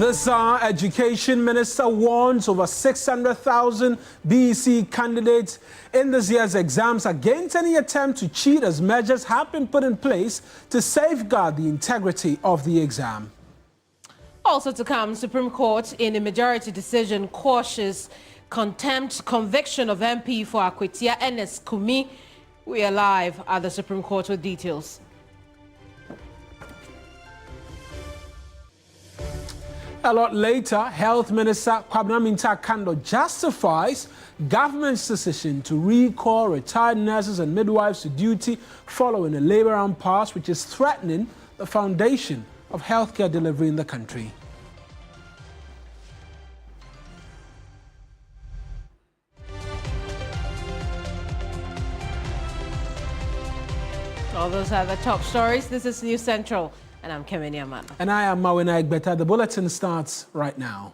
This Education Minister warns over 600,000 BEC candidates in this year's exams against any attempt to cheat, as measures have been put in place to safeguard the integrity of the exam. Also to come, Supreme Court in a majority decision quashes contempt conviction of MP for Akwetia Ernest Kumi. We are live at the Supreme Court with details. A lot later, Health Minister Kwabena Mintah Kando justifies government's decision to recall retired nurses and midwives to duty following a labor impasse which is threatening the foundation of healthcare delivery in the country. All those are the top stories. This is News Central, and I'm Kemeni Amano. And I am Mawina Egbeta. The bulletin starts right now.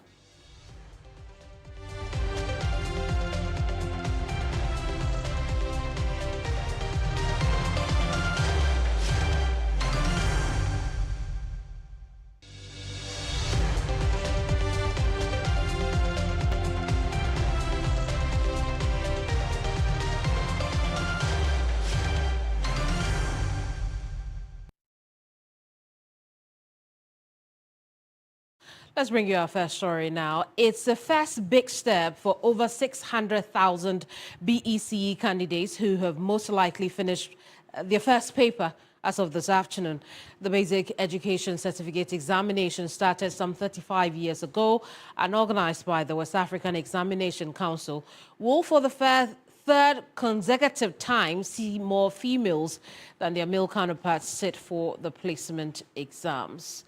Let's bring you our first story now. It's the first big step for over 600,000 BECE candidates who have most likely finished their first paper as of this afternoon. The Basic Education Certificate examination started some 35 years ago and organized by the West African Examination Council will, for the third consecutive time, see more females than their male counterparts sit for the placement exams.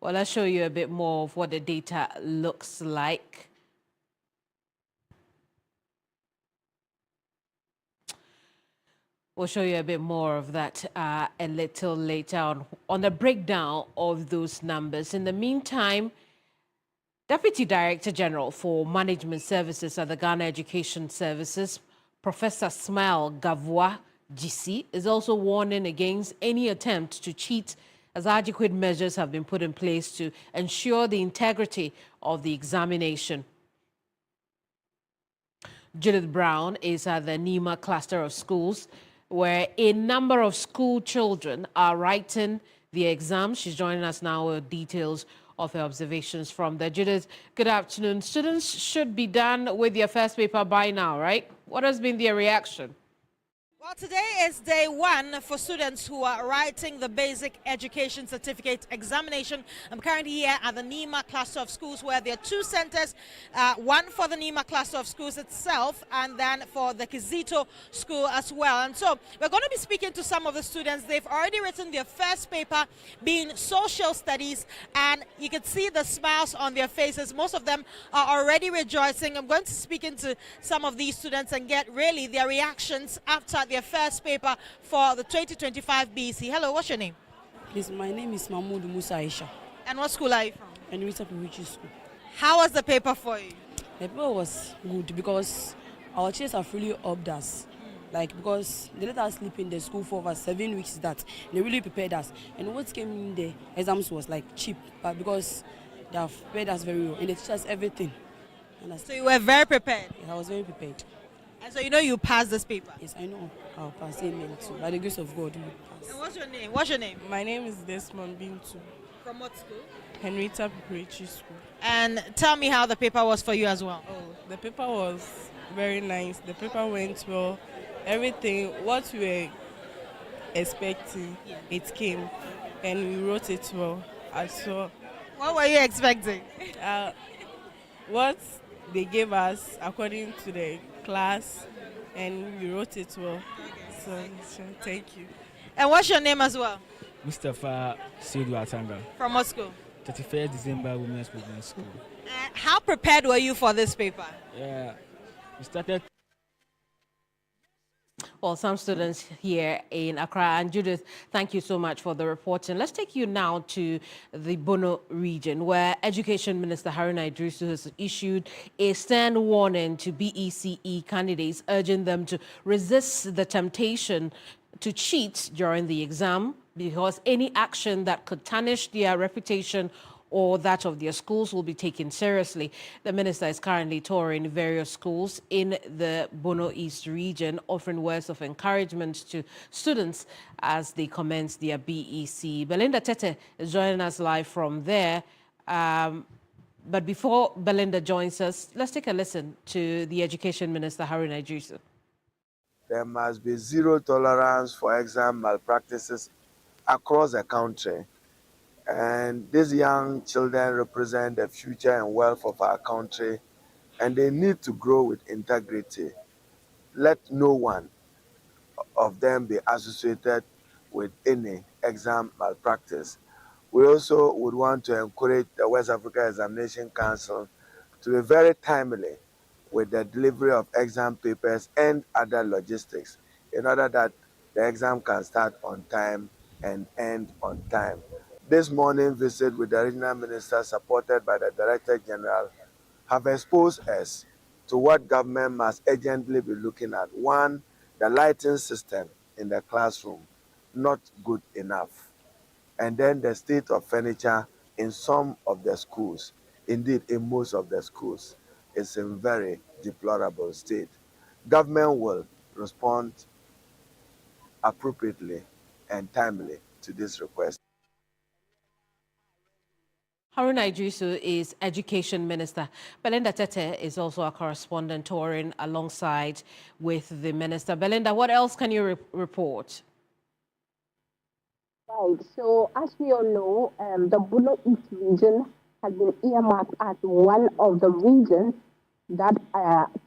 Well, I'll show you a bit more of what the data looks like. We'll show you a bit more of that a little later on the breakdown of those numbers. In the meantime, Deputy Director General for Management Services at the Ghana Education Services, Professor Smile Gavua GC, is also warning against any attempt to cheat, as adequate measures have been put in place to ensure the integrity of the examination. Judith Brown is at the Nima cluster of schools, where a number of school children are writing the exam. She's joining us now with details of her observations from there. Judith, good afternoon. Students should be done with their first paper by now, right? What has been their reaction? Well, today is day one for students who are writing the Basic Education Certificate examination. I'm currently here at the Nima cluster of schools, where there are two centers, one for the Nima cluster of schools itself and then for the Kizito school as well. And so we're going to be speaking to some of the students. They've already written their first paper, being social studies, and you can see the smiles on their faces. Most of them are already rejoicing. I'm going to speak into some of these students and get really their reactions after their first paper for the 2025 BEC. Hello, what's your name? Please, my name is Mahmoud Musa Aisha. And what school are you from? And we Preparatory School. How was the paper for you? The paper was good because our teachers have really upped us. Like, because they let us sleep in the school for over 7 weeks, that they really prepared us. And what came in the exams was like cheap, but because they have prepared us very well and they teach us everything. So you were very prepared? Yeah, I was very prepared. And so you know you passed this paper? Yes, I know I'll pass. Amen. So by the grace of God, we pass. And what's your name? What's your name? My name is Desmond Bintu. From what school? Henrietta Preparatory School. And tell me how the paper was for you as well. Oh, the paper was very nice. The paper went well. Everything, what we were expecting, it came. And we wrote it well. What were you expecting? What they gave us according to the class, and we wrote it well. So thank you. And what's your name as well? Mustafa Seydou Atanga. From what school? 31st December Women's Program School. How prepared were you for this paper? Yeah, we started. Well, some students here in Accra. And Judith, thank you so much for the reporting. Let's take you now to the Bono region, where Education Minister Haruna Iddrisu has issued a stern warning to BECE candidates, urging them to resist the temptation to cheat during the exam, because any action that could tarnish their reputation or that of their schools will be taken seriously. The minister is currently touring various schools in the Bono East region, offering words of encouragement to students as they commence their BEC. Belinda Tete is joining us live from there. But before Belinda joins us, let's take a listen to the Education Minister, Haruna Iddrisu. There must be zero tolerance for exam malpractices across the country. And these young children represent the future and wealth of our country, and they need to grow with integrity. Let no one of them be associated with any exam malpractice. We also would want to encourage the West Africa Examination Council to be very timely with the delivery of exam papers and other logistics in order that the exam can start on time and end on time. This morning visit with the regional minister, supported by the Director General, have exposed us to what government must urgently be looking at. One, the lighting system in the classroom, not good enough. And then the state of furniture in some of the schools, indeed in most of the schools, is in very deplorable state. Government will respond appropriately and timely to this request. Haruna Iddrisu is Education Minister. Belinda Tete is also a correspondent touring alongside with the minister. Belinda, what else can you report? Right, so as we all know, the Bono East region has been earmarked as one of the regions that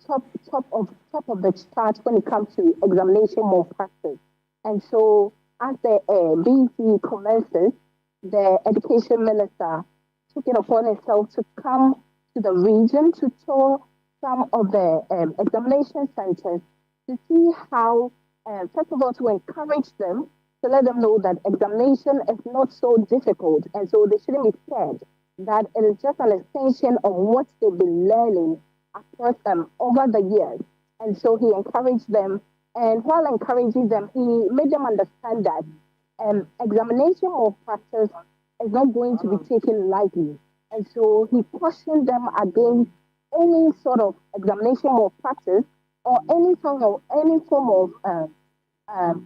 top of the chart when it comes to examination malpractice. And so as the BEC commences, the Education Minister took it upon himself to come to the region to tour some of the examination centers to see how, first of all, to encourage them, to let them know that examination is not so difficult, and so they shouldn't be scared, that it is just an extension of what they've been learning across over the years. And so he encouraged them, and while encouraging them, he made them understand that examination malpractice is not going to be taken lightly. And so he cautioned them against any sort of examination malpractice or any form of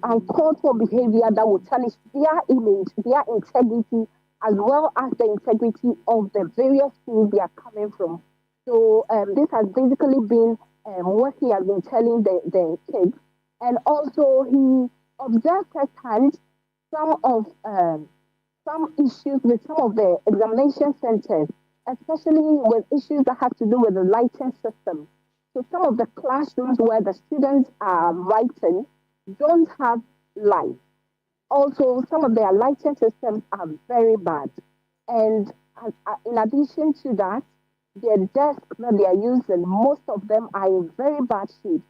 uncalled for behavior that would tarnish their image, their integrity, as well as the integrity of the various schools they are coming from. So this has basically been what he has been telling the kids. And also he observed firsthand some issues with some of the examination centers, especially with issues that have to do with the lighting system. So some of the classrooms where the students are writing don't have light. Also, some of their lighting systems are very bad. And in addition to that, their desks that they are using, most of them are in very bad shape.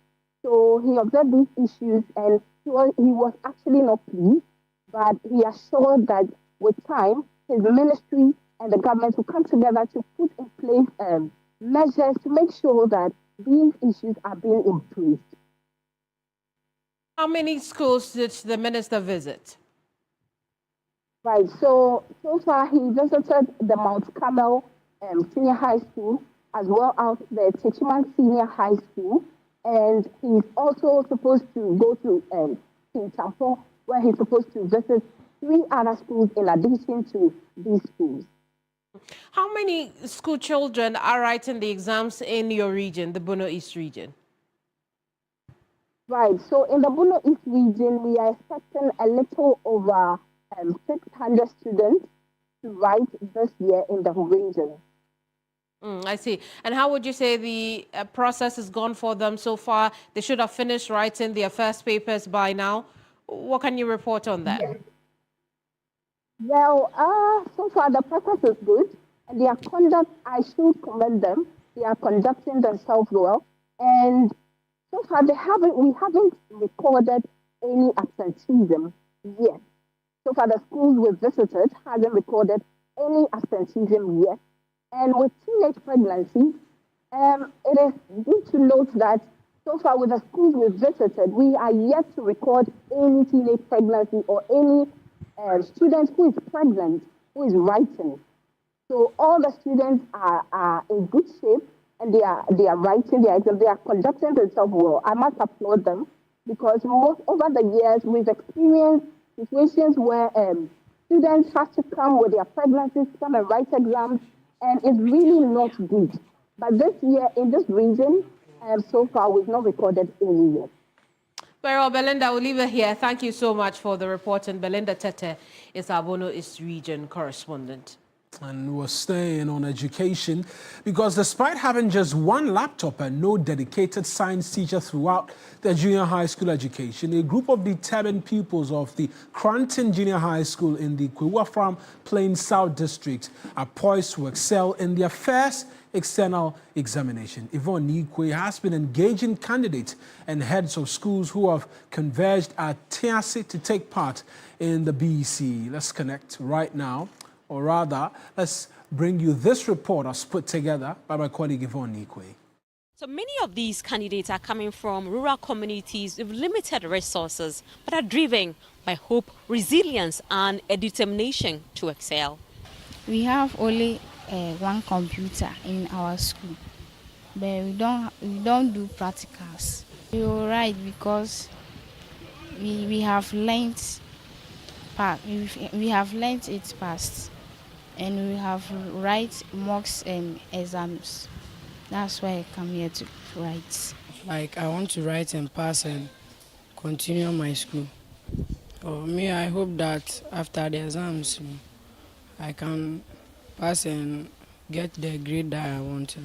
So he observed these issues, and he was actually not pleased, but he assured that with time, his ministry and the government will come together to put in place measures to make sure that these issues are being improved. How many schools did the minister visit? Right, so far he visited the Mount Carmel Senior High School, as well as the Techiman Senior High School, and he's also supposed to go to King Tampo, where he's supposed to visit 3 other schools in addition to these schools. How many school children are writing the exams in your region, the Bono East region? Right, so in the Bono East region, we are expecting a little over 600 students to write this year in the region. I see. And how would you say the process has gone for them so far? They should have finished writing their first papers by now. What can you report on that? Yes. Well, so far the process is good, and their conduct, I should commend them. They are conducting themselves well, and So far, we haven't recorded any absenteeism yet. So far, the schools we visited hasn't recorded any absenteeism yet. And with teenage pregnancy, it is good to note that so far with the schools we visited, we are yet to record any teenage pregnancy or any student who is pregnant, who is writing. So all the students are in good shape and they are writing their exam. They are conducting themselves well. I must applaud them because over the years we've experienced situations where students have to come with their pregnancies, come and write exams, and it's really not good. But this year in this region, so far we've not recorded any yet. Very well, Belinda, we'll leave it here. Thank you so much for the report. And Belinda Tete is our Bono East Region correspondent. And we're staying on education because despite having just one laptop and no dedicated science teacher throughout their junior high school education, a group of determined pupils of the Cranton Junior High School in the Kwewafram Plains South District are poised to excel in their first external examination. Yvonne Nikwe has been engaging candidates and heads of schools who have converged at Tiasi to take part in the BEC. Let's connect right now. Or rather, let's bring you this report as put together by my colleague Yvonne Nikwe. So many of these candidates are coming from rural communities with limited resources, but are driven by hope, resilience, and a determination to excel. We have only one computer in our school, but we don't do practicals. We will write because we have learned it past. And we have write mocks and exams. That's why I come here to write. Like I want to write and pass and continue my school. For me, I hope that after the exams, I can pass and get the grade that I want.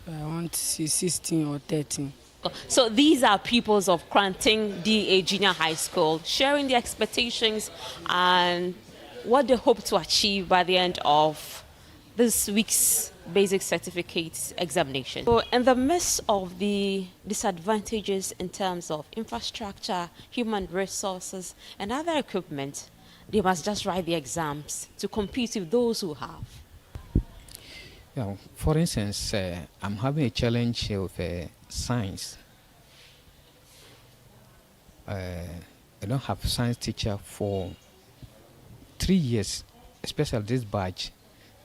I want to see 16 or 13. So these are pupils of Cranton DA Junior High School sharing their expectations and what they hope to achieve by the end of this week's basic certificate examination. So in the midst of the disadvantages in terms of infrastructure, human resources, and other equipment, they must just write the exams to compete with those who have. Yeah, for instance, I'm having a challenge with science. I don't have a science teacher for 3 years, especially this batch,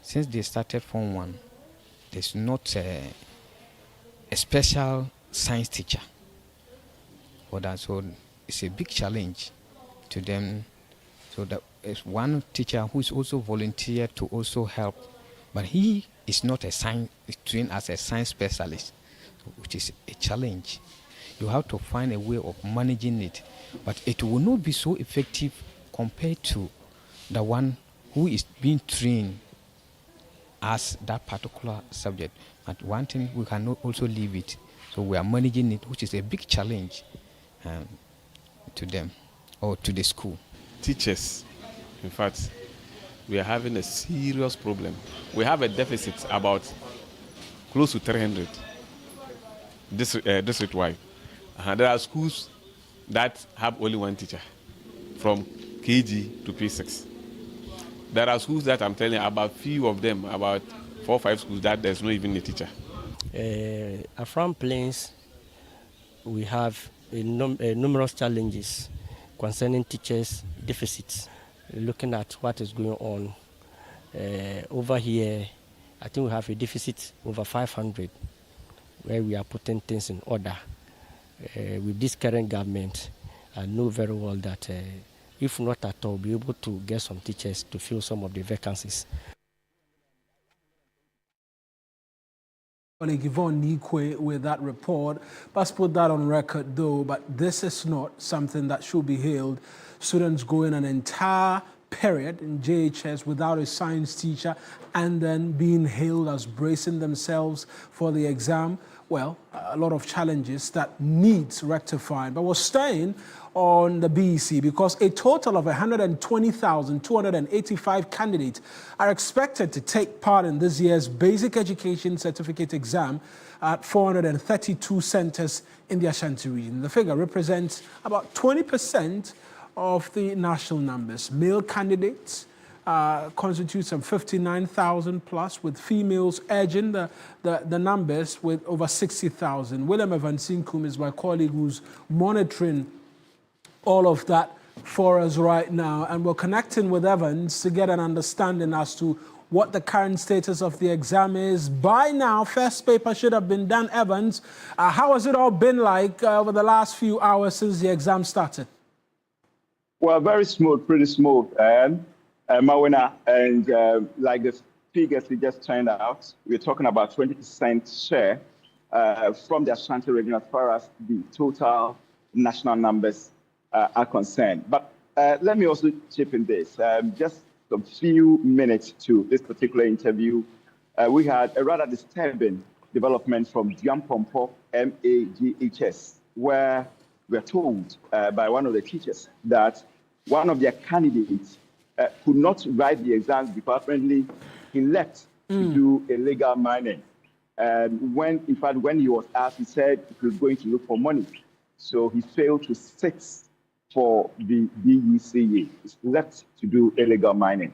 since they started Form 1, there's not a special science teacher for that. So it's a big challenge to them. So that is one teacher who is also volunteered to also help, but he is not a science trained as a science specialist, which is a challenge. You have to find a way of managing it, but it will not be so effective compared to the one who is being trained as that particular subject. But one thing, we cannot also leave it. So we are managing it, which is a big challenge to them or to the school. Teachers, in fact, we are having a serious problem. We have a deficit about close to 300 district-wide. There are schools that have only one teacher from KG to P6. There are schools that I'm telling you about, few of them, about 4 or 5 schools that there's not even a teacher. From Plains, we have numerous challenges concerning teachers' deficits. Looking at what is going on over here, I think we have a deficit over 500, where we are putting things in order. With this current government, I know very well that if not at all, we'll be able to get some teachers to fill some of the vacancies. Colleague Yvonne Nikwe with that report. Let's put that on record though, but this is not something that should be hailed. Students going an entire period in JHS without a science teacher and then being hailed as bracing themselves for the exam. Well, a lot of challenges that needs rectifying. But we're staying on the BEC because a total of 120,285 candidates are expected to take part in this year's Basic Education Certificate exam at 432 centers in the Ashanti region. The figure represents about 20% of the national numbers. Male candidates constitute some 59,000 plus, with females edging the numbers with over 60,000. William Evansinkum is my colleague who's monitoring all of that for us right now, and we're connecting with Evans to get an understanding as to what the current status of the exam is. By now, first paper should have been done. Evans, how has it all been like over the last few hours since the exam started? Well, very smooth, pretty smooth, Mawina, and like the figures we just turned out, we're talking about 20% share from the Ashanti region as far as the total national numbers are concerned. But let me also chip in this. Just a few minutes to this particular interview, we had a rather disturbing development from Diampompo MAGHS, where we're told by one of the teachers that one of their candidates could not write the exams because apparently he left to do illegal mining. And when he was asked, he said he was going to look for money. So he failed to sit for the DUCA. He's left to do illegal mining.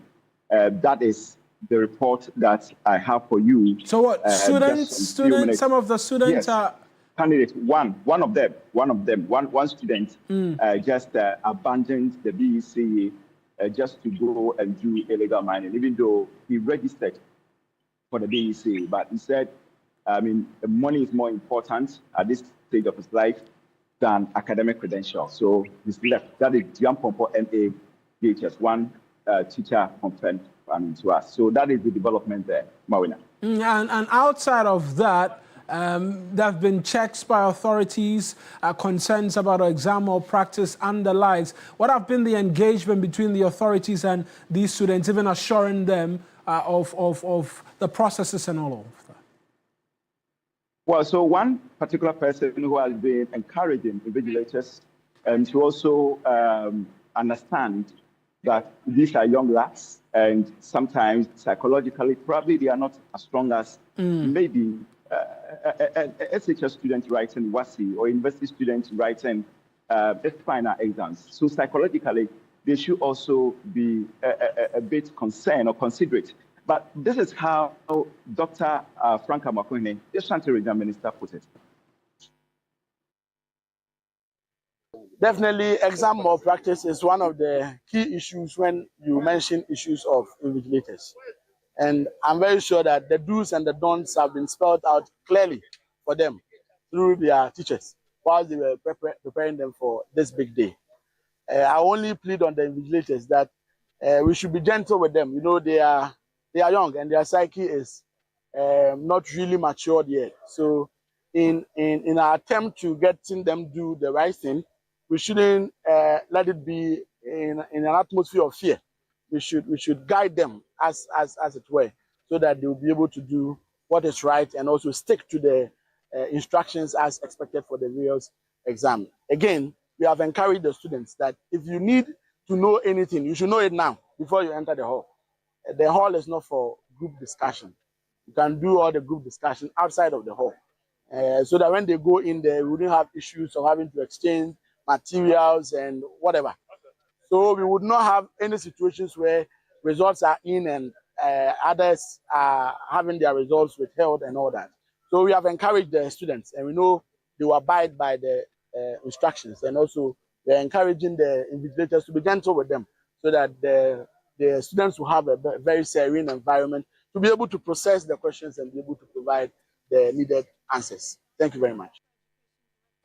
That is the report that I have for you. So what, students, some of the students are... Candidates, one student just abandoned the DUCA just to go and do illegal mining, even though he registered for the DUCA. But he said, I mean, the money is more important at this stage of his life than academic credentials. So he's left. That is Diampompo MAGHS, one teacher confirmed to us. So that is the development there, Mawina. And outside of that, there have been checks by authorities, concerns about exam malpractice and the likes. What have been the engagement between the authorities and these students, even assuring them of the processes and all of that? Well, so one particular person who has been encouraging invigilators to also understand that these are young lads, and sometimes psychologically, probably they are not as strong as maybe a SHS student writing WASI or university student writing final exams. So psychologically, they should also be a bit concerned or considerate. But this is how Dr. Franka Makwene, the Ashanti Regional Minister, put it. Definitely, exam malpractice is one of the key issues when you mention issues of invigilators. And I'm very sure that the do's and the don'ts have been spelled out clearly for them through their teachers while they were preparing them for this big day. I only plead on the invigilators that we should be gentle with them. You know, they are young and their psyche is not really matured yet. So in our attempt to getting them do the right thing, we shouldn't let it be in an atmosphere of fear. We should guide them as it were, so that they will be able to do what is right and also stick to the instructions as expected for the real exam. Again, we have encouraged the students that if you need to know anything, you should know it now before you enter the hall. The hall is not for group discussion. You can do all the group discussion outside of the hall, so that when they go in there, we wouldn't have issues of having to exchange materials and whatever. So we would not have any situations where results are in and others are having their results withheld and all that. So we have encouraged the students, and we know they will abide by the instructions. And also we're encouraging the invigilators to be gentle with them, so that the students will have a very serene environment to be able to process the questions and be able to provide the needed answers. Thank you very much.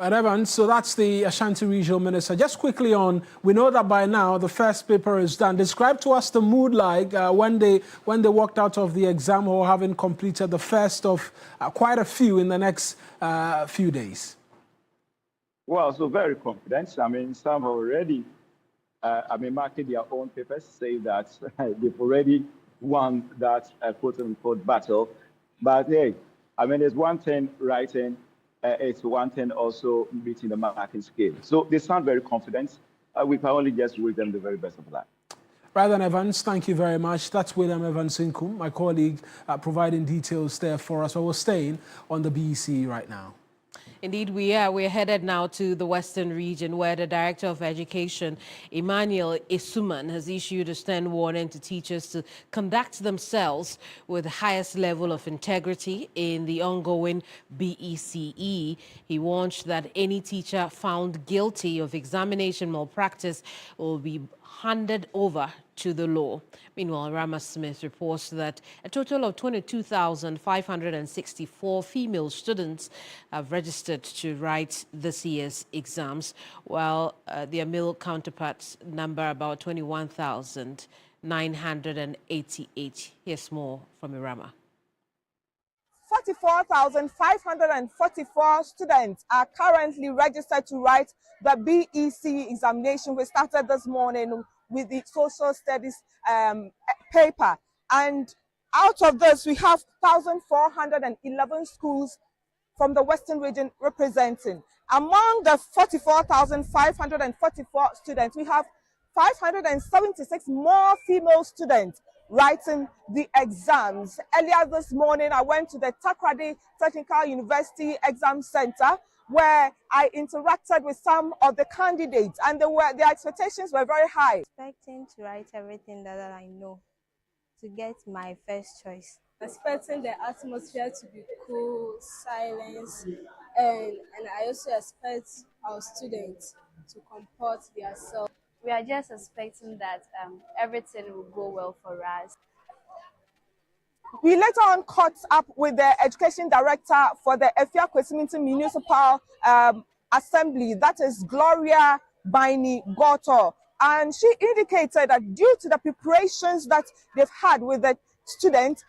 Right, Evans, so that's the Ashanti Regional Minister. Just quickly on, we know that by now the first paper is done. Describe to us the mood like when they walked out of the exam hall, having completed the first of quite a few in the next few days. Well, so very confident. I mean, some have already marking their own papers, say that they've already won that quote-unquote battle. But hey, I mean, there's one thing writing. It's one thing also meeting the marking scale. So they sound very confident. We can only just wish them the very best of luck. Right then, Evans, thank you very much. That's William Evansinkum, my colleague, providing details there for us. So we're staying on the BEC right now. Indeed, we are. We're headed now to the Western region, where the Director of Education, Emmanuel Isuman, has issued a stern warning to teachers to conduct themselves with the highest level of integrity in the ongoing BECE. He warned that any teacher found guilty of examination malpractice will be handed over to the law. Meanwhile, Rama Smith reports that a total of 22,564 female students have registered to write this year's exams, while their male counterparts number about 21,988. Here's more from Irama. 44,544 students are currently registered to write the BECE examination. We started this morning with the social studies paper. And out of this, we have 1,411 schools from the Western region representing. Among the 44,544 students, we have 576 more female students writing the exams. Earlier this morning, I went to the Takrady Technical University Exam Center, where I interacted with some of the candidates, and their expectations were very high. Expecting to write everything that I know to get my first choice. Expecting the atmosphere to be cool, silence, and I also expect our students to comport themselves. We are just expecting that everything will go well for us. We later on caught up with the education director for the Efia Kwesiminti Municipal Assembly, that is Gloria Baini Goto. And she indicated that due to the preparations that they've had with the students,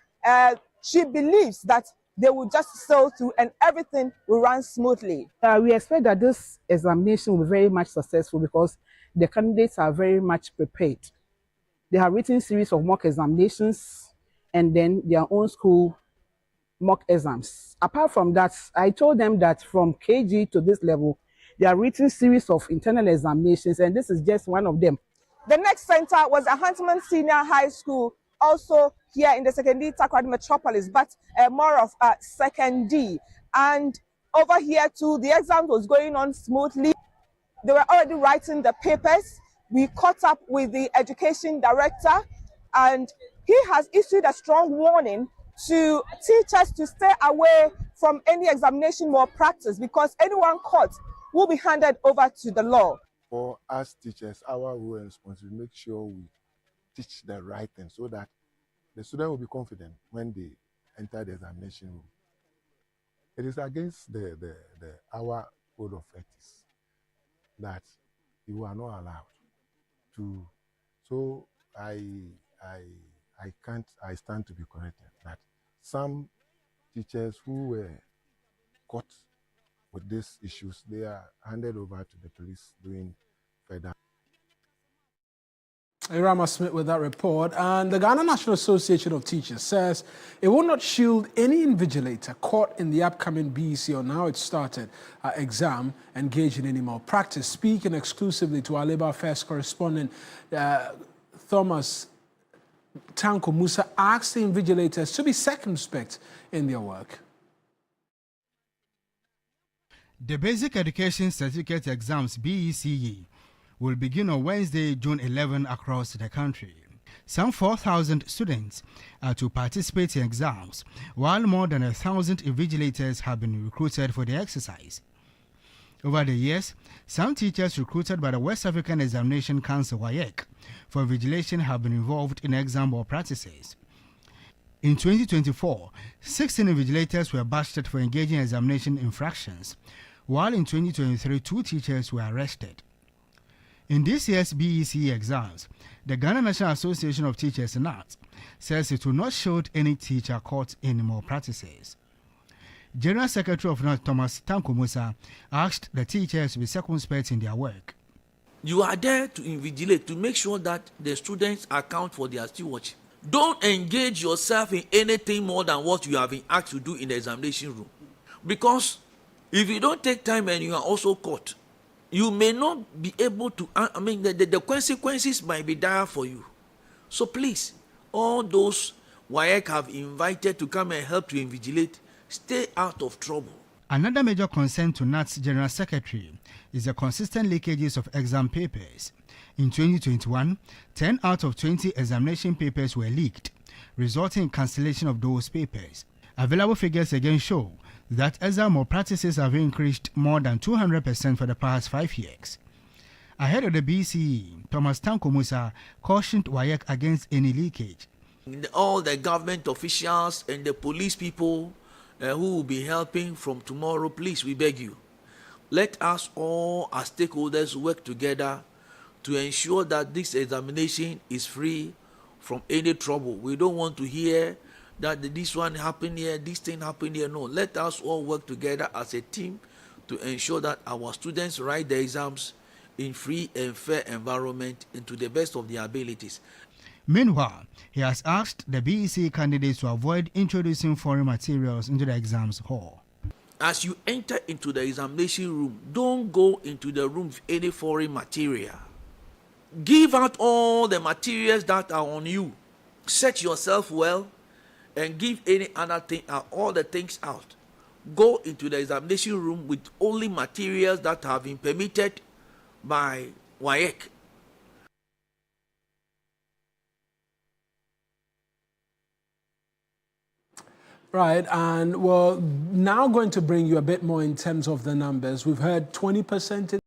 she believes that they will just sail through and everything will run smoothly. We expect that this examination will be very much successful because the candidates are very much prepared. They have written a series of mock examinations and then their own school mock exams. Apart from that, I told them that from KG to this level, they are written a series of internal examinations, and this is just one of them. The next center was Ashanti Senior High School, also here in the Second D Takrady Metropolis, but more of Second D. And over here too, the exam was going on smoothly. They were already writing the papers. We caught up with the education director, and he has issued a strong warning to teachers to stay away from any examination malpractice, because anyone caught will be handed over to the law. For us teachers, our role and responsibility, make sure we teach the right thing so that the student will be confident when they enter the examination room. It is against our code of ethics that you are not allowed to. So I stand to be corrected that some teachers who were caught with these issues, they are handed over to the police doing further. Rama Smith with that report. And the Ghana National Association of Teachers says it will not shield any invigilator caught in the upcoming BEC on how it started exam engaged in any malpractice. Speaking exclusively to our Labour Affairs correspondent, Thomas Tanko Musa asked the invigilators to be circumspect in their work. The Basic Education Certificate Exams BECE will begin on Wednesday, June 11 across the country. Some 4,000 students are to participate in exams, while more than 1,000 invigilators have been recruited for the exercise. Over the years, some teachers recruited by the West African Examination Council (WAEC) for invigilation have been involved in exam malpractices. In 2024, 16 invigilators were busted for engaging in examination infractions, while in 2023, 2 teachers were arrested. In this year's BECE exams, the Ghana National Association of Teachers (GNAT) says it will not shield any teacher caught in malpractices. General Secretary of GNAT Thomas Tanko Musa asked the teachers to be circumspect in their work. You are there to invigilate, to make sure that the students account for their stewardship. Don't engage yourself in anything more than what you have been asked to do in the examination room. Because if you don't take time and you are also caught, you may not be able to, the consequences might be dire for you. So please, all those WAEC have invited to come and help to invigilate, stay out of trouble. Another major concern to GNAT's General Secretary is the consistent leakages of exam papers. In 2021, 10 out of 20 examination papers were leaked, resulting in cancellation of those papers. Available figures again show that exam malpractices have increased more than 200% for the past 5 years. Ahead of the BCE, Thomas Tanko Musa cautioned WAEC against any leakage. All the government officials and the police people who will be helping from tomorrow, please, we beg you, let us all as stakeholders work together to ensure that this examination is free from any trouble. We don't want to hear that this one happened here, this thing happened here. No, let us all work together as a team to ensure that our students write the exams in free and fair environment and to the best of their abilities. Meanwhile, he has asked the BEC candidates to avoid introducing foreign materials into the exams hall. As you enter into the examination room, don't go into the room with any foreign material. Give out all the materials that are on you. Set yourself well and give any other thing out, all the things out. Go into the examination room with only materials that have been permitted by WAEC. Right, and we're now going to bring you a bit more in terms of the numbers. We've heard 20% in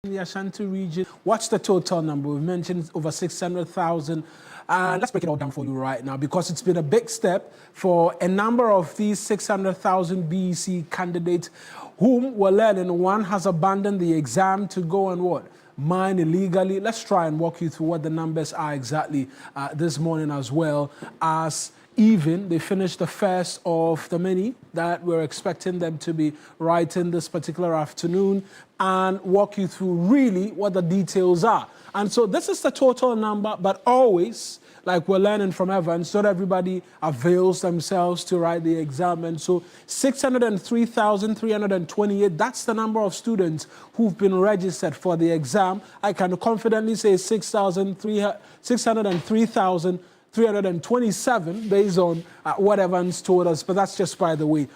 the Ashanti region. What's the total number? We've mentioned over 600,000. Let's break it all down for you right now, because it's been a big step for a number of these 600,000 BEC candidates whom we're learning one has abandoned the exam to go and what? Mine illegally. Let's try and walk you through what the numbers are exactly this morning, as well as even they finished the first of the many that we're expecting them to be writing this particular afternoon, and walk you through really what the details are. And so this is the total number, but always, like we're learning from Evans, not everybody avails themselves to write the exam. And so 603,328, that's the number of students who've been registered for the exam. I can confidently say 603,327 based on what Evans told us, but that's just by the way.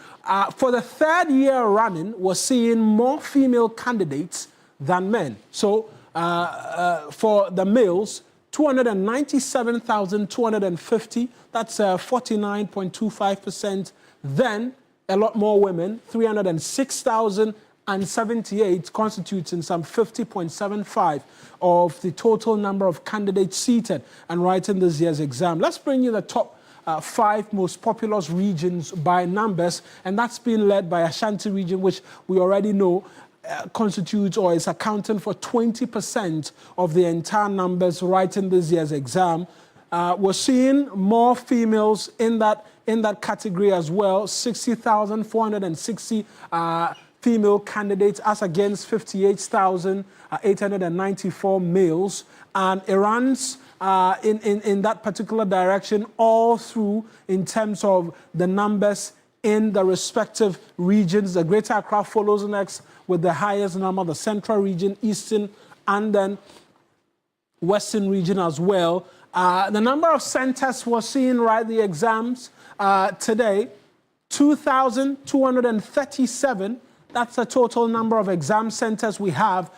For the third year running, we're seeing more female candidates than men. So for the males, 297,250, that's 49.25%. Then a lot more women, 306,078, constituting some 50.75 of the total number of candidates seated and writing this year's exam. Let's bring you the top 5 most populous regions by numbers, and that's been led by Ashanti region, which we already know constitutes or is accounting for 20% of the entire numbers writing this year's exam. We're seeing more females in that category as well, 60,460 female candidates as against 58,894 males, and it runs in that particular direction all through in terms of the numbers in the respective regions. The Greater Accra follows next with the highest number, the Central region, Eastern, and then Western region as well. The number of centers we're seeing write the exams today, 2,237. That's the total number of exam centers we have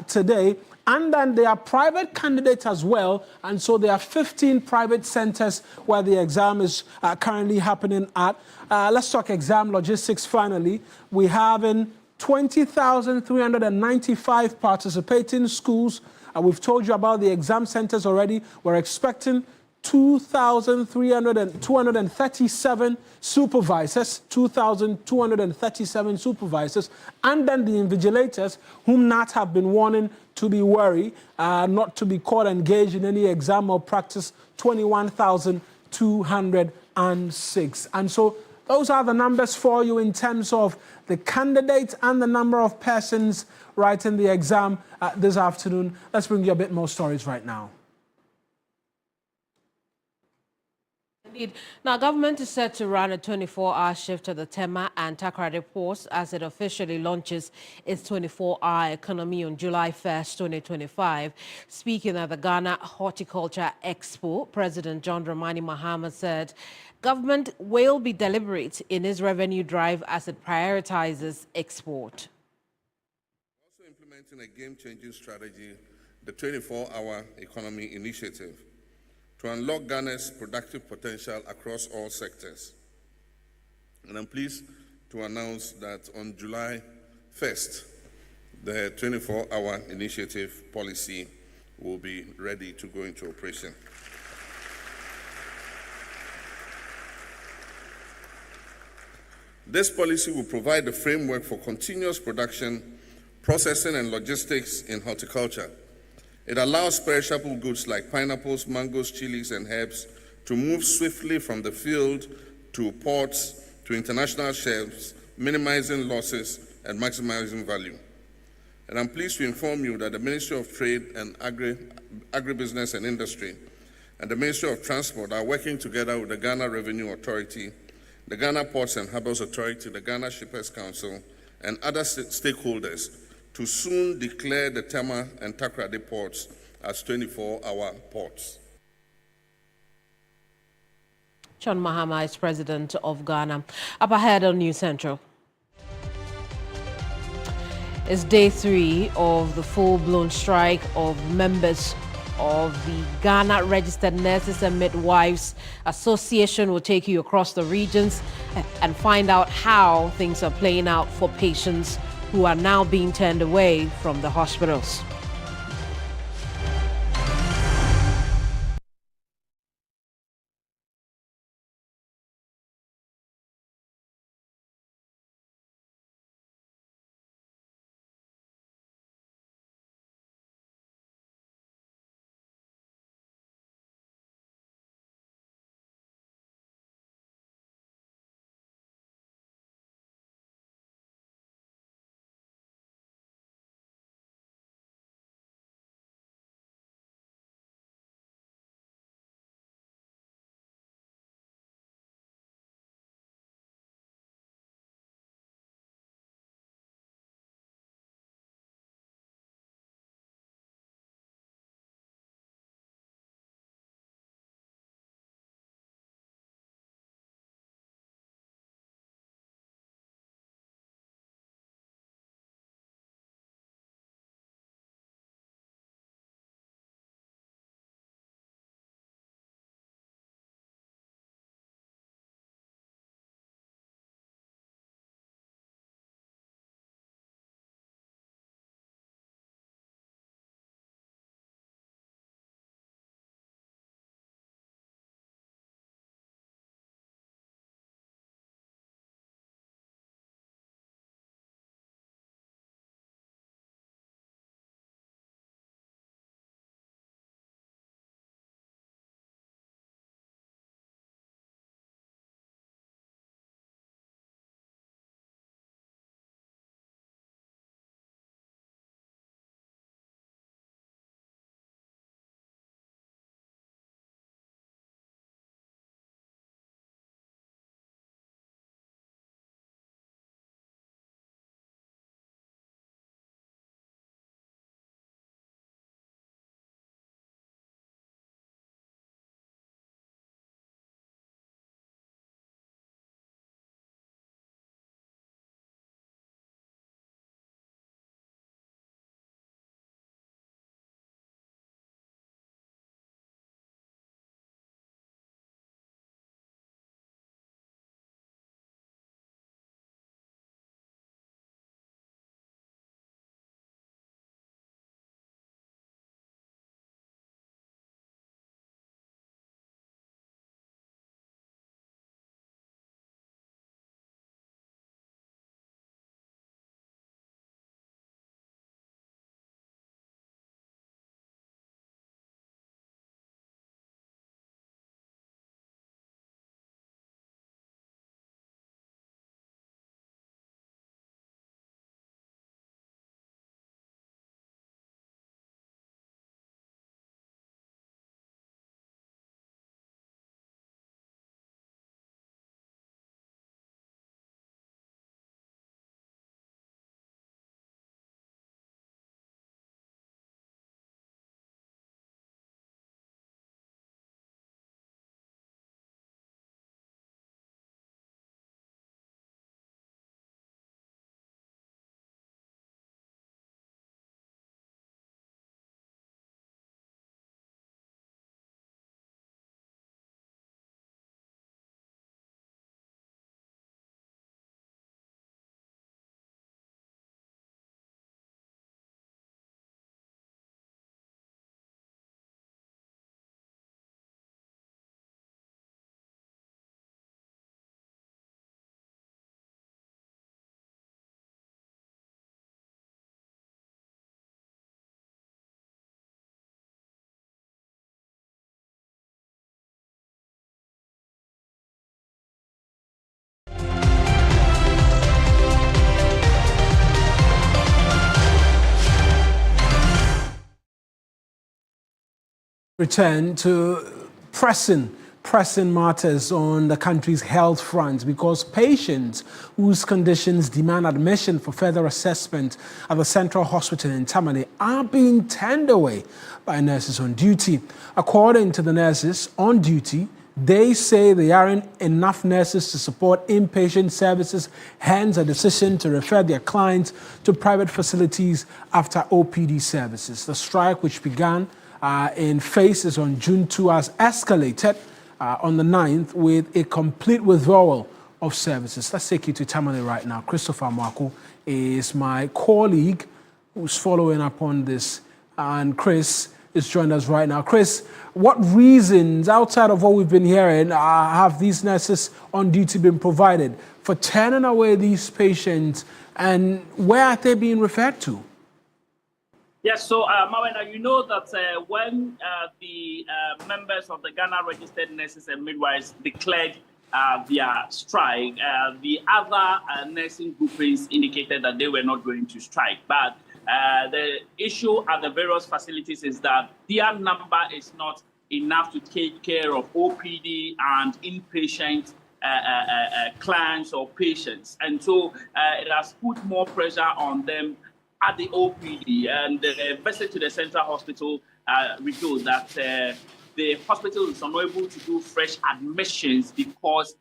today. And then there are private candidates as well. And so there are 15 private centers where the exam is currently happening at. Let's talk exam logistics finally. We have in 20,395 participating schools. We've told you about the exam centers already. We're expecting 2,237 supervisors, 2,237 supervisors, and then the invigilators, whom GNAT have been warning to be wary, not to be caught engaged in any exam or practice, 21,206. And so those are the numbers for you in terms of the candidates and the number of persons writing the exam this afternoon. Let's bring you a bit more stories right now. Indeed. Now, government is set to run a 24-hour shift at the Tema and Takoradi ports as it officially launches its 24-hour economy on July 1st, 2025. Speaking at the Ghana Horticulture Expo, President John Dramani Mahama said government will be deliberate in its revenue drive as it prioritizes export. Also implementing a game-changing strategy, the 24-hour economy initiative, to unlock Ghana's productive potential across all sectors. And I'm pleased to announce that on July 1st, the 24-hour initiative policy will be ready to go into operation. This policy will provide the framework for continuous production, processing, and logistics in horticulture. It allows perishable goods like pineapples, mangoes, chilies, and herbs to move swiftly from the field to ports to international shelves, minimizing losses and maximizing value. And I'm pleased to inform you that the Ministry of Trade and Agribusiness and Industry and the Ministry of Transport are working together with the Ghana Revenue Authority, the Ghana Ports and Harbours Authority, the Ghana Shippers Council, and other stakeholders to soon declare the Tema and Takoradi ports as 24-hour ports. John Mahama is president of Ghana. Up ahead on News Central. It's day 3 of the full-blown strike of members of the Ghana Registered Nurses and Midwives Association. Will take you across the regions and find out how things are playing out for patients who are now being turned away from the hospitals. Return to pressing matters on the country's health front because patients whose conditions demand admission for further assessment at the Central Hospital in Tamale are being turned away by nurses on duty. According to the nurses on duty, they say there aren't enough nurses to support inpatient services, hence a decision to refer their clients to private facilities after OPD services. The strike, which began in phases on June 2, has escalated on the 9th with a complete withdrawal of services. Let's take you to Tamale right now. Christopher Marco is my colleague who's following up on this, and Chris is joined us right now. Chris, what reasons, outside of what we've been hearing, have these nurses on duty been provided for turning away these patients, and where are they being referred to? Yes, so Mawena, you know that when the members of the Ghana Registered Nurses and Midwives declared their strike, the other nursing groupings indicated that they were not going to strike. But the issue at the various facilities is that their number is not enough to take care of OPD and inpatient clients or patients. And so it has put more pressure on them at the OPD, and the visit to the Central Hospital revealed that the hospital is unable to do fresh admissions because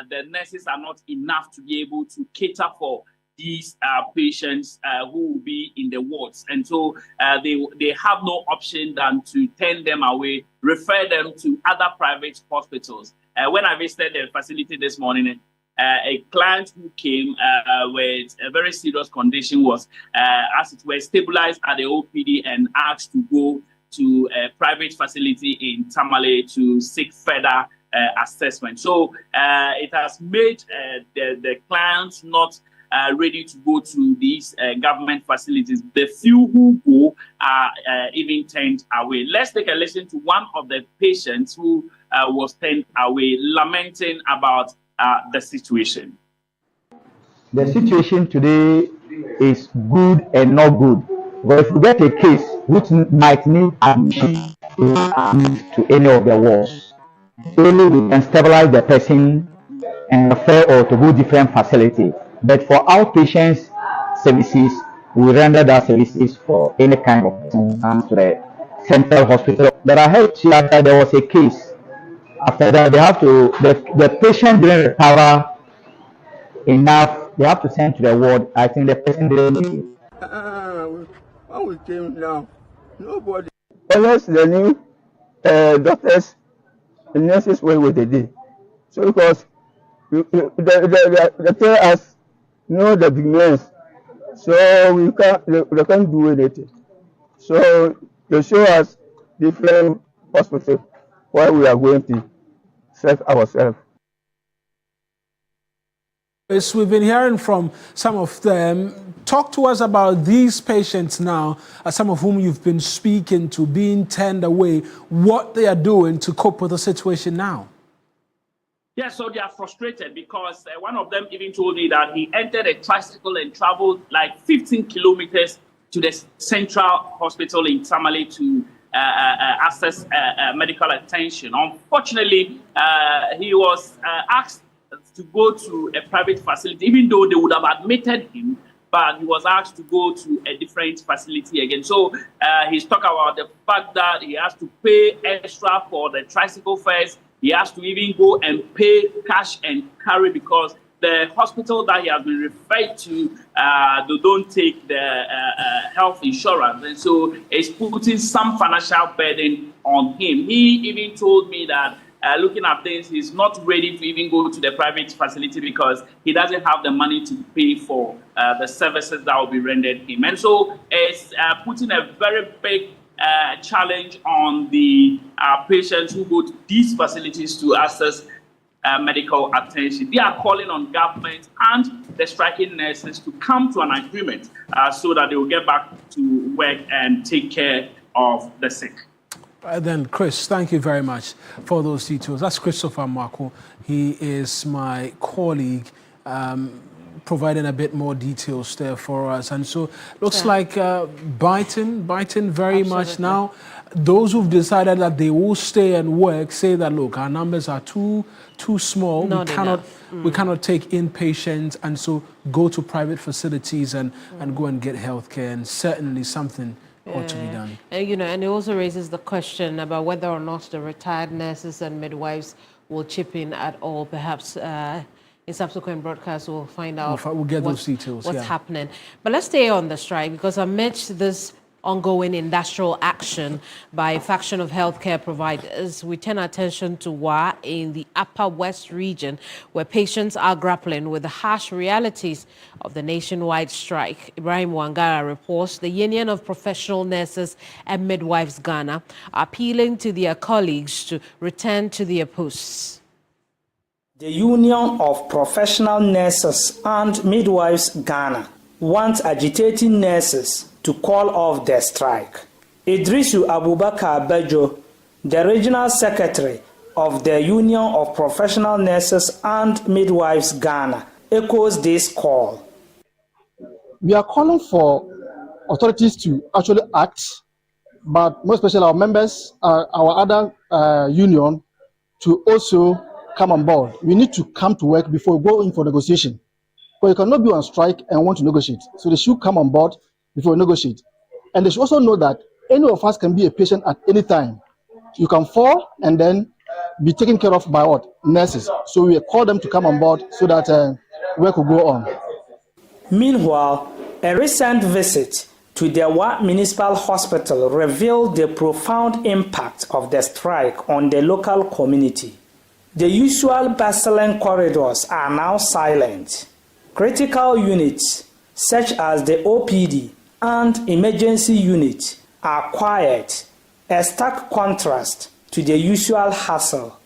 the nurses are not enough to be able to cater for these patients who will be in the wards. And so they have no option than to turn them away, refer them to other private hospitals. When I visited the facility this morning, a client who came with a very serious condition was, as it were, stabilized at the OPD and asked to go to a private facility in Tamale to seek further assessment. So it has made the clients not ready to go to these government facilities. The few who go are even turned away. Let's take a listen to one of the patients who was turned away, lamenting about the situation. The situation today is good and not good. But if we get a case which might need admission to any of the wards, only we can stabilize the person and refer or to go different facility. But for outpatients services, we render that services for any kind of person to the Central Hospital. But I heard after there was a case. After that, they have to, the patient didn't recover enough. They have to send to the ward. I think the person didn't leave. When we came down, nobody. Unless the new doctors and nurses were with the day. So because they tell us, know the beginners, so they can't do anything. So they show us different hospitals where we are going to serve ourselves. Yes, we've been hearing from some of them. Talk to us about these patients now, some of whom you've been speaking to, being turned away, what they are doing to cope with the situation now. Yeah, so they are frustrated because one of them even told me that he entered a tricycle and traveled like 15 kilometers to the Central Hospital in Tamale to access medical attention. Unfortunately, he was asked to go to a private facility, even though they would have admitted him, but he was asked to go to a different facility again. So he's talking about the fact that he has to pay extra for the tricycle fares. He has to even go and pay cash and carry because the hospital that he has been referred to, they don't take the health insurance. And so it's putting some financial burden on him. He even told me that looking at things, he's not ready to even go to the private facility because he doesn't have the money to pay for the services that will be rendered him. And so it's putting a very big challenge on the patients who go to these facilities to access medical attention. They are calling on government and the striking nurses to come to an agreement so that they will get back to work and take care of the sick. Then, Chris, thank you very much for those details. That's Christopher Marco. He is my colleague providing a bit more details there for us. And so looks like biting very much now. Those who've decided that they will stay and work say that, look, our numbers are too small. We cannot take in patients, and so go to private facilities and go and get healthcare. And certainly something ought to be done. And it also raises the question about whether or not the retired nurses and midwives will chip in at all. Perhaps in subsequent broadcasts we'll find out. We'll get those details. What's happening. But let's stay on the strike, because amidst this ongoing industrial action by a faction of healthcare providers, we turn attention to WA in the Upper West region, where patients are grappling with the harsh realities of the nationwide strike. Ibrahim Wangara reports the Union of Professional Nurses and Midwives Ghana are appealing to their colleagues to return to their posts. The Union of Professional Nurses and Midwives Ghana wants agitating nurses to call off their strike. Idrisu Abubakar Bejo, the Regional Secretary of the Union of Professional Nurses and Midwives Ghana, echoes this call. We are calling for authorities to actually act, but most especially our members, our other union, to also come on board. We need to come to work before we go in for negotiation. Because you cannot be on strike and want to negotiate. So they should come on board before we negotiate. And they should also know that any of us can be a patient at any time. You can fall and then be taken care of by what? Nurses. So we call them to come on board so that work will go on. Meanwhile, a recent visit to the Wa Municipal Hospital revealed the profound impact of the strike on the local community. The usual bustling corridors are now silent. Critical units, such as the OPD and emergency unit, are quiet, a stark contrast to the usual hustle,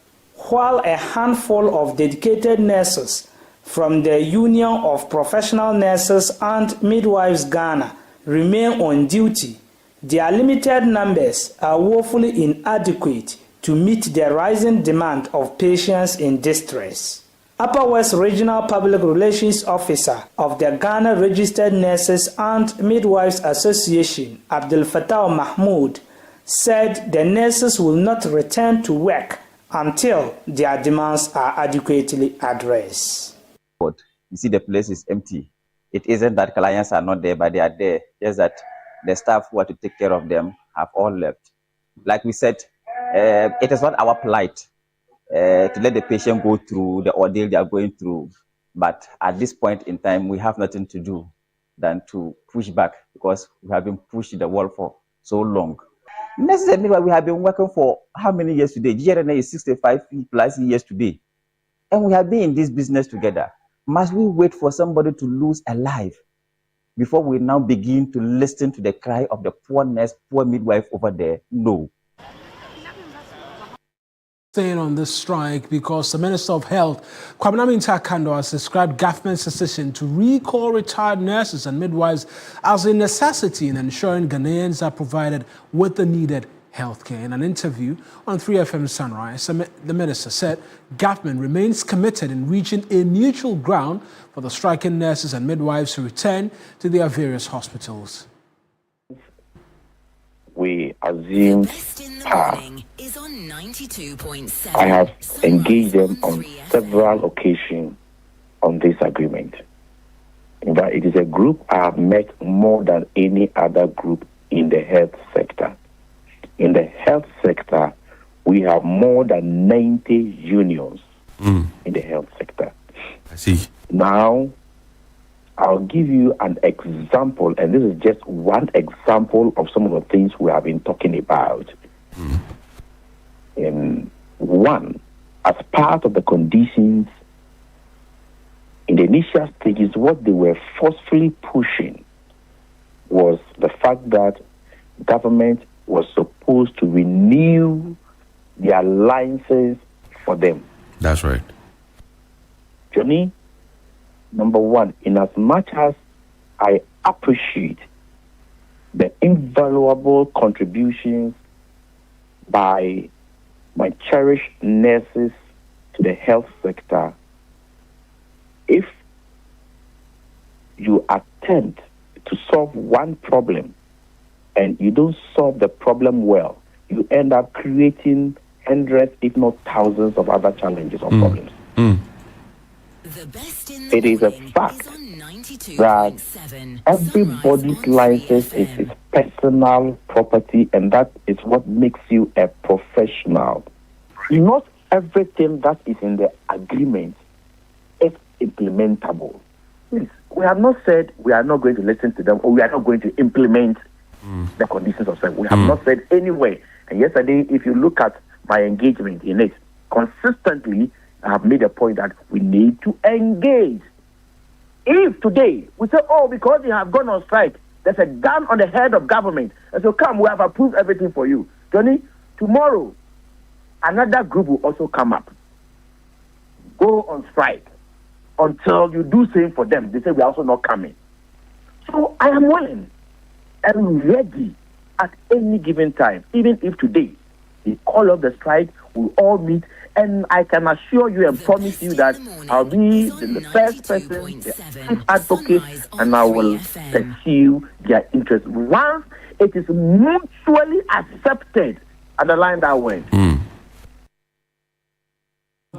while a handful of dedicated nurses from the Union of Professional Nurses and Midwives Ghana remain on duty. Their limited numbers are woefully inadequate to meet the rising demand of patients in distress. Upper West Regional Public Relations Officer of the Ghana Registered Nurses and Midwives Association, Abdel Fattah Mahmoud, said the nurses will not return to work until their demands are adequately addressed. You see, the place is empty. It isn't that clients are not there, but they are there. Just that the staff who are to take care of them have all left. Like we said, it is not our plight to let the patient go through the ordeal they are going through. But at this point in time, we have nothing to do than to push back, because we have been pushed the wall for so long. Necessarily, we have been working for how many years today? GNAT is 65 plus years today. And we have been in this business together. Must we wait for somebody to lose a life before we now begin to listen to the cry of the poor nurse, poor midwife over there? No. Staying on this strike because the Minister of Health, Kwabena Kando, has described government's decision to recall retired nurses and midwives as a necessity in ensuring Ghanaians are provided with the needed healthcare. In an interview on 3FM Sunrise, the minister said government remains committed in reaching a neutral ground for the striking nurses and midwives to return to their various hospitals. We assumed power. I have engaged them on several occasions on this agreement. In fact, it is a group I have met more than any other group in the health sector. In the health sector, we have more than 90 unions in the health sector. I see. Now, I'll give you an example, and this is just one example of some of the things we have been talking about. One, as part of the conditions in the initial stages, what they were forcefully pushing was the fact that government was supposed to renew their licenses for them. That's right. Johnny, number one, in as much as I appreciate the invaluable contributions by my cherished nurses to the health sector, if you attempt to solve one problem and you don't solve the problem well, you end up creating hundreds, if not thousands, of other challenges or problems. It is a fact that everybody's license is his personal property, and that is what makes you a professional. Not everything that is in the agreement is implementable. Please, we have not said we are not going to listen to them or we are not going to implement the conditions of service. We have not said anyway. And yesterday, if you look at my engagement in it, consistently, I have made a point that we need to engage. If today we say, oh, because you have gone on strike, there's a gun on the head of government, and so come, we have approved everything for you. Johnny, tomorrow, another group will also come up, go on strike until you do same for them. They say we're also not coming. So I am willing and ready at any given time, even if today they call off the strike, we'll all meet, and I can assure you and promise you that I'll be the first person, the chief advocate, and I will pursue their interests. Once it is mutually accepted, underline that word.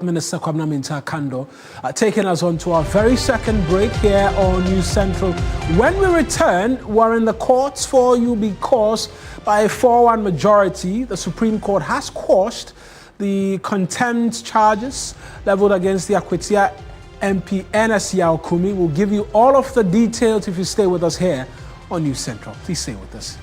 Minister Kwabena Mintah Kando taking us on to our very second break here on News Central. When we return, we're in the courts for you because by a 4-1 majority, the Supreme Court has quashed the contempt charges leveled against the Akwetia MP NSCL Kumi. We'll give you all of the details if you stay with us here on News Central. Please stay with us.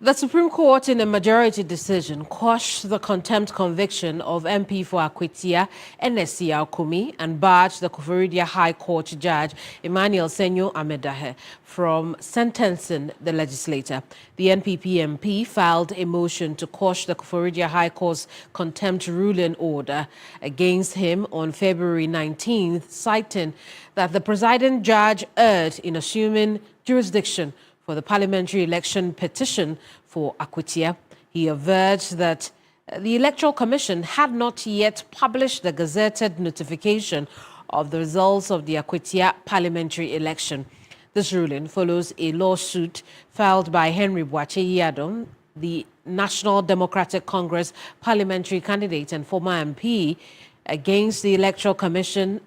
The Supreme Court, in a majority decision, quashed the contempt conviction of MP for Akwetia, NSC Alkumi, and barred the Koforidua High Court Judge Emmanuel Senyo Amedahe from sentencing the legislator. The NPP MP filed a motion to quash the Koforidua High Court's contempt ruling order against him on February 19th, citing that the presiding judge erred in assuming jurisdiction for the parliamentary election petition for Akwetia. He averred that the Electoral Commission had not yet published the gazetted notification of the results of the Akwetia parliamentary election. This ruling follows a lawsuit filed by Henry Boakye-Yiadom, the National Democratic Congress parliamentary candidate and former MP, against the Electoral Commission,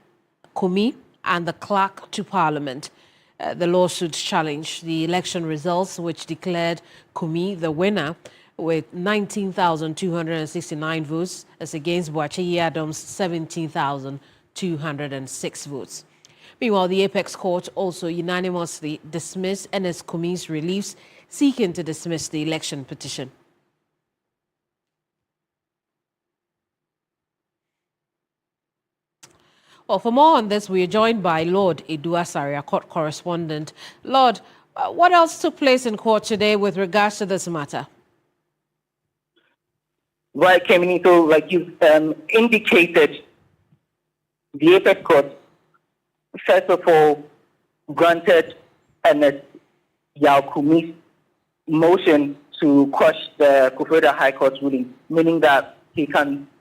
Kumi, and the clerk to Parliament. The lawsuit challenged the election results, which declared Kumi the winner with 19,269 votes as against Boakye-Yiadom's 17,206 votes. Meanwhile, the Apex Court also unanimously dismissed NS Kumi's reliefs, seeking to dismiss the election petition. Well, for more on this, we are joined by Lord Edu-Asare, court correspondent. Lord, what else took place in court today with regards to this matter? Right, Keminito, like you indicated, the Apex Court, first of all, granted NS Yakumi's motion to quash the Koforidua High Court ruling, meaning that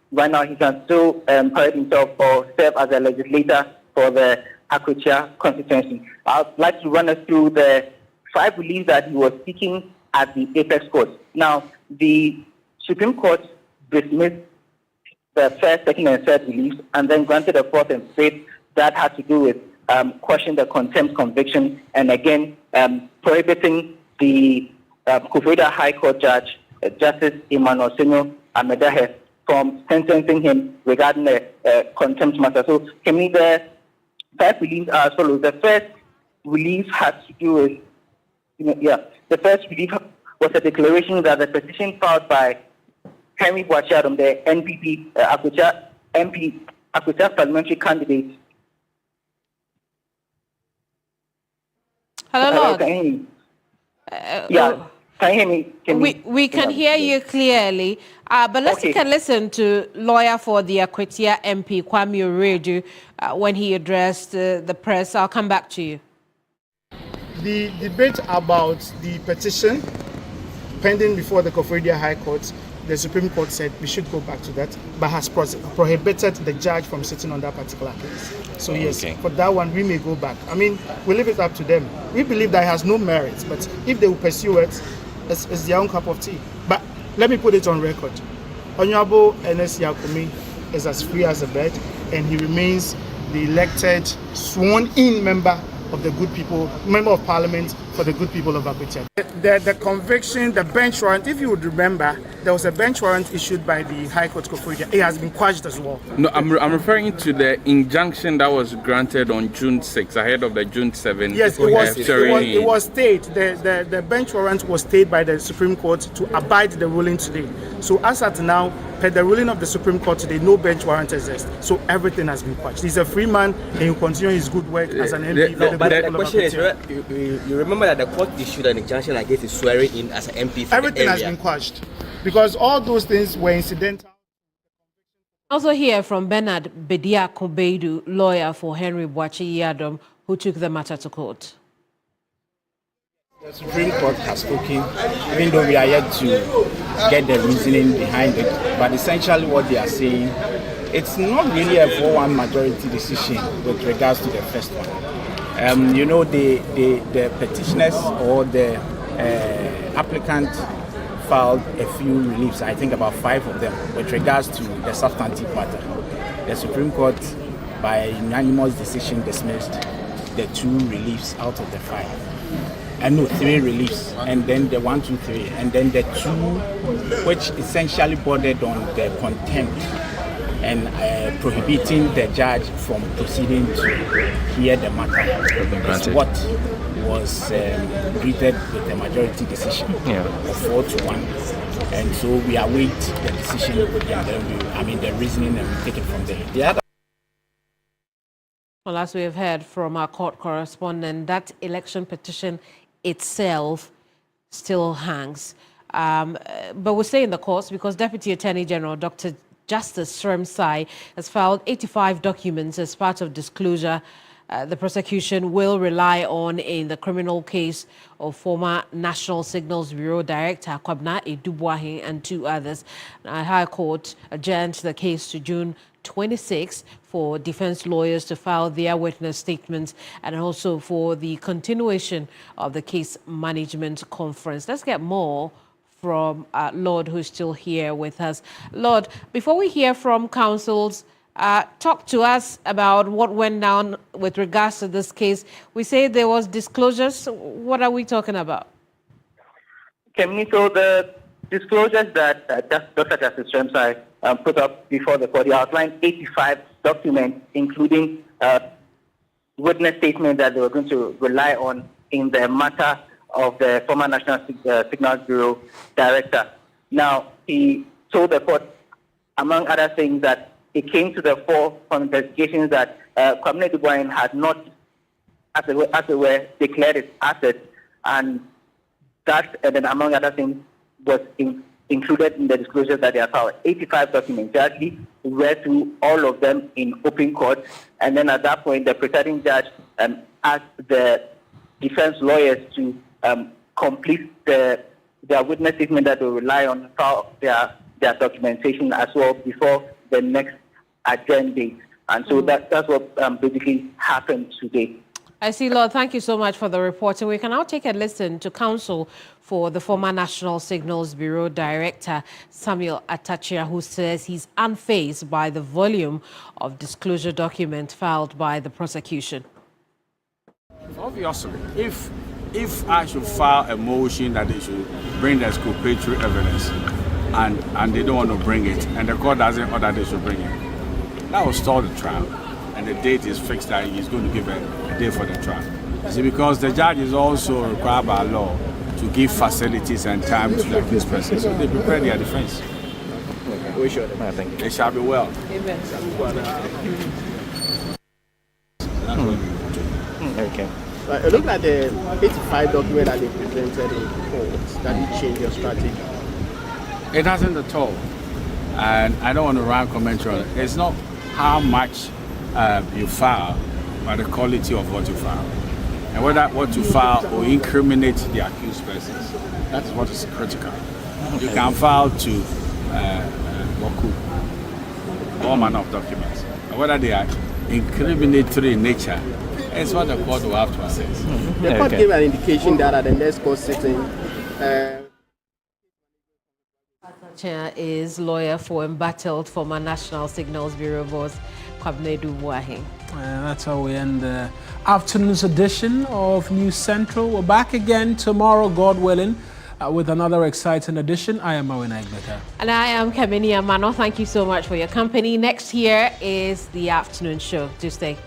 right now he can still parade himself or serve as a legislator for the Akwetia constituency. I'd like to run us through the 5 reliefs that he was seeking at the Apex Court. Now, the Supreme Court dismissed the first, second, and third reliefs and then granted a 4th and 5th that had to do with quashing the contempt conviction and again prohibiting the Koforidua High Court Judge, Justice Emmanuel Senyo Amedahe, from sentencing him regarding the contempt matter. So, the 5 reliefs are as follows. The first relief has to do with, the first relief was a declaration that the petition filed by Henry Boakye-Yiadom, the NPP Akwetia parliamentary candidate. Hello, Lord. Can you hear me? Can you hear me? We can hear you clearly, but let's take a listen to lawyer for the Akwetia MP, Kwame Oredu, when he addressed the press. I'll come back to you. The debate about the petition pending before the Koforidua High Court, the Supreme Court said we should go back to that, but has prohibited the judge from sitting on that particular case. So yes, for that one, we may go back. I mean, we leave it up to them. We believe that it has no merit, but if they will pursue it, it's their own cup of tea. But let me put it on record. Honorable NS Yakumi is as free as a bird, and he remains the elected, sworn-in member of the good people, member of parliament for the good people of Akwetia. The conviction, the bench warrant, if you would remember, there was a bench warrant issued by the High Court Koforidua. It has been quashed as well. No, I'm referring to the injunction that was granted on June 6th, ahead of the June 7th. Yes, it was stayed. The bench warrant was stayed by the Supreme Court to abide the ruling today. So as at now, per the ruling of the Supreme Court today, no bench warrant exists. So everything has been quashed. He's a free man and he will continue his good work as an MP. But the question is, you remember that the court issued an injunction against his swearing in as an MP for everything the has been quashed because all those things were incidental. Also hear from Bernard Bediako-Beidu, lawyer for Henry Boakye-Yiadom, who took the matter to court. The Supreme Court has spoken, even though we are yet to get the reasoning behind it. But essentially what they are saying, it's not really a 4-1 majority decision with regards to the first one. The petitioners or the applicant filed a few reliefs, I think about 5 of them, with regards to the substantive matter. The Supreme Court, by unanimous decision, dismissed the 2 reliefs out of the 5. 3 reliefs, and then the 1, 2, 3, and then the 2 which essentially bordered on the contempt and prohibiting the judge from proceeding to hear the matter. Is what was greeted with a majority decision of 4-1. And so we await the decision, and then the reasoning, and we take it from there. Well, as we have heard from our court correspondent, that election petition itself still hangs. But we'll stay in the courts because Deputy Attorney General Dr. Justice Sremsai has filed 85 documents as part of disclosure the prosecution will rely on in the criminal case of former National Signals Bureau Director Kwabena Edubuahin and 2 others. The High Court adjourned the case to June 26 for defense lawyers to file their witness statements and also for the continuation of the case management conference. Let's get more from Lord, who's still here with us. Lord, before we hear from counsels, talk to us about what went down with regards to this case. We say there was disclosures. What are we talking about? Okay, so the disclosures that Dr. Justice Sremsai put up before the court, he outlined 85 documents, including witness statements that they were going to rely on in the matter of the former National Signals Bureau Director. Now, he told the court, among other things, that it came to the fore from investigations that Kwabena Edubuahin had not, as it were, declared its assets, and that, and then among other things, was included in the disclosure that they have filed. 85 documents. They actually read through all of them in open court, and then at that point, the presiding judge asked the defense lawyers to complete their witness statement that they rely on, file their documentation as well before the next adjourned date. And so that's what basically happened today. I see, Lord. Thank you so much for the report. And we can now take a listen to counsel for the former National Signals Bureau Director, Samuel Atachia, who says he's unfazed by the volume of disclosure documents filed by the prosecution. Obviously, if I should file a motion that they should bring the exculpatory evidence and they don't want to bring it, and the court doesn't order they should bring it, that will stall the trial. And the date is fixed that he's going to give a day for the trial. You see, because the judge is also required by law to give facilities and time to the accused person. So they prepare their defense. We sure thank you. They shall be well. Amen. Okay. Look at the 85 document that they presented in court. That it changed your strategy? It hasn't at all. And I don't want to run commentary on it. It's not how much you file, but the quality of what you file. And whether what you file will incriminate the accused persons. That is what is critical. You can file to all manner of documents. And whether they are incriminatory in nature, it's what the court will have to assess. The court gave an indication that at the next court sitting, Chair is lawyer for embattled former National Signals Bureau boss Kwabena Edubuahin. That's how we end the afternoon's edition of News Central. We're back again tomorrow, God willing, with another exciting edition. I am Mawena Igbeta. And I am Kamini Amano. Thank you so much for your company. Next here is the afternoon show. Do stay.